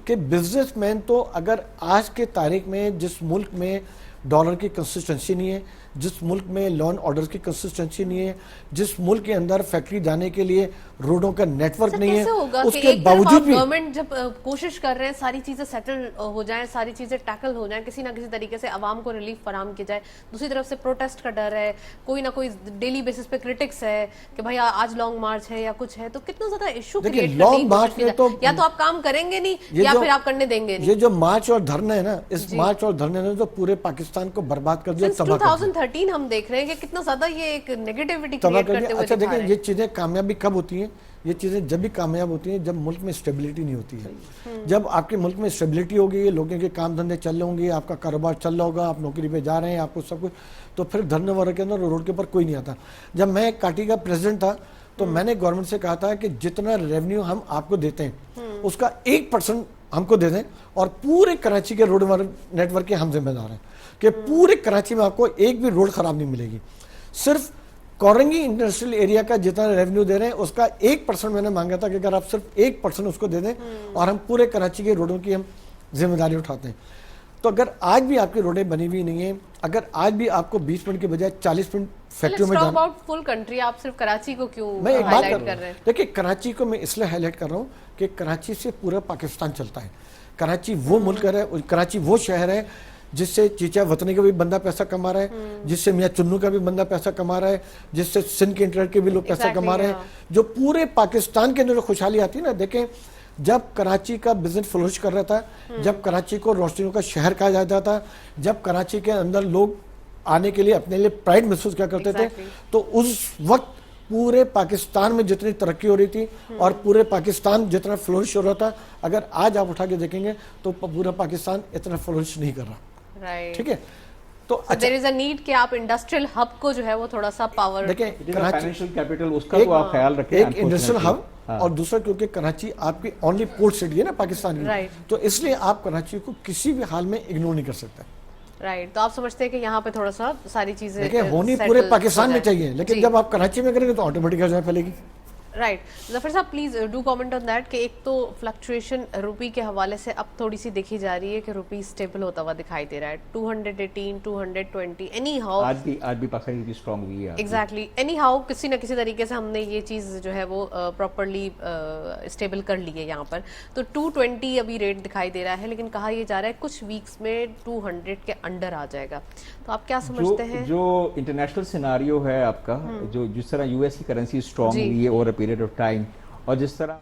कि बिजनेसमैन तो अगर आज के तारीख में जिस मुल्क में डॉलर की कंसिस्टेंसी नहीं है, जिस मुल्क में लॉ एंड ऑर्डर की कंसिस्टेंसी नहीं है, जिस मुल्क के अंदर फैक्ट्री जाने के लिए रोडों का नेटवर्क नहीं है, उसके बावजूद भी गवर्नमेंट जब कोशिश कर रहे हैं सारी चीजें सेटल हो जाएं, सारी चीजें टैकल हो जाएं, किसी ना किसी तरीके से आवाम को रिलीफ फराहम की जाए, दूसरी तरफ से प्रोटेस्ट का डर है, कोई ना कोई डेली बेसिस पे क्रिटिक्स है कि भाई आज लॉन्ग मार्च है या कुछ है, तो कितना ज्यादा इशू क्रिएट लॉन्ग मार्च में तो या तो आप काम करेंगे नहीं या फिर आप करने देंगे नहीं। ये जो मार्च और धरना है ना, इस मार्च और धरने ने तो पूरे पाकिस्तान को बर्बाद कर दिया, तबाह कर दिया। 2013 हम देख रहे हैं कि कितना ज्यादा ये एक नेगेटिविटी क्रिएट करते हुए। अच्छा देखिए, ये चीजें कामयाबी कब होती हैं? ये चीजें जब भी कामयाब होती हैं जब मुल्क में स्टेबिलिटी नहीं होती है। जब आपके मुल्क में स्टेबिलिटी होगी, लोगों के काम धंधे चल रहे होंगे, आपका कारोबार चल रहा होगा, आप नौकरी पे जा रहे हैं, आपको सब कुछ, तो फिर धरने वगैरह के अंदर रोड के ऊपर कोई नहीं आता। जब मैं काटी का प्रेसिडेंट था तो मैंने गवर्नमेंट से कहा था कि जितना रेवेन्यू हम आपको देते हैं उसका 1% हमको दे दें, और पूरे कराची के रोड नेटवर्क के हम जिम्मेदार हैं कि पूरे कराची में आपको एक भी रोड खराब नहीं मिलेगी। सिर्फ कोरंगी इंडस्ट्रियल एरिया का जितना रेवेन्यू दे रहे हैं उसका 1% मैंने मांगा था कि अगर आप सिर्फ 1% उसको दे दें और हम पूरे कराची के रोडों की हम जिम्मेदारी उठाते हैं। तो अगर आज भी आपकी रोडें बनी हुई नहीं है, अगर आज भी आपको 20 मिनट के बजाय 40 मिनट फैक्ट्रियों में जाना, फुल कंट्री, आप सिर्फ कराची को क्यों मैं एक बात हाईलाइट कर रहे हैं? देखिए, कराची को मैं इसलिए हाईलाइट कर रहा हूँ कि कराची से पूरा पाकिस्तान चलता है। कराची वो मुल्क है, कराची वो शहर है जिससे चीचा वतनी का भी बंदा पैसा कमा रहा है, जिससे मियाँ चुन्नू का भी बंदा पैसा कमा रहा है, जिससे सिंध के इंटरनेट के भी लोग पैसा कमा रहे हैं, जो पूरे पाकिस्तान के अंदर जो खुशहाली आती है ना। देखें, जब कराची का बिजनेस फ्लोरिश कर रहा था, जब कराची को रोशनियों का शहर कहा जाता था, जब कराची के अंदर लोग आने के लिए अपने लिए प्राइड महसूस क्या करते थे, तो उस वक्त पूरे पाकिस्तान में जितनी तरक्की हो रही थी और पूरे पाकिस्तान जितना फ्लोरिश हो रहा था, अगर आज आप उठा के देखेंगे तो पूरा पाकिस्तान इतना फ्लोरिश नहीं कर रहा। ठीक है, तो देयर इज अ नीड कि आप इंडस्ट्रियल हब को जो है वो थोड़ा सा पावर, देखें फाइनेंशियल कैपिटल उसका तो आप ख्याल रखें। एक इंडस्ट्रियल हब, और दूसरा क्योंकि कराची आपकी ओनली पोर्ट सिटी है ना पाकिस्तान की, तो इसलिए आप कराची को किसी भी हाल में इग्नोर नहीं कर सकते। राइट, तो आप समझते हैं कि यहाँ पे थोड़ा सा सारी चीजें देखिए होनी पूरे पाकिस्तान में चाहिए, लेकिन जब आप कराची में करेंगे तो ऑटोमेटिक हो जाए फैलेगी। राइट, जफर साहब please do comment on that कि एक तो फ्लक्चुएशन रुपी के हवाले से अब थोड़ी सी देखी जा रही है कि रुपी स्टेबल होता हुआ दिखाई दे रहा है, 218, 220, एनी हाउ आज भी पाकिस्तान की स्ट्रांग हुई है। एग्जैक्टली, एनी हाउ किसी न किसी तरीके से हमने ये चीज़ जो है वो प्रॉपरली स्टेबल कर ली है यहाँ पर। तो 220 अभी रेट दिखाई दे रहा है, लेकिन कहा यह जा रहा है कुछ वीक्स में 200 के अंडर आ जाएगा। तो आप क्या समझते हैं? जो इंटरनेशनल सिनारियो है आपका, जो जिस तरह यूएस की करेंसी स्ट्रांग हुई है over a period of time, और जिस तरह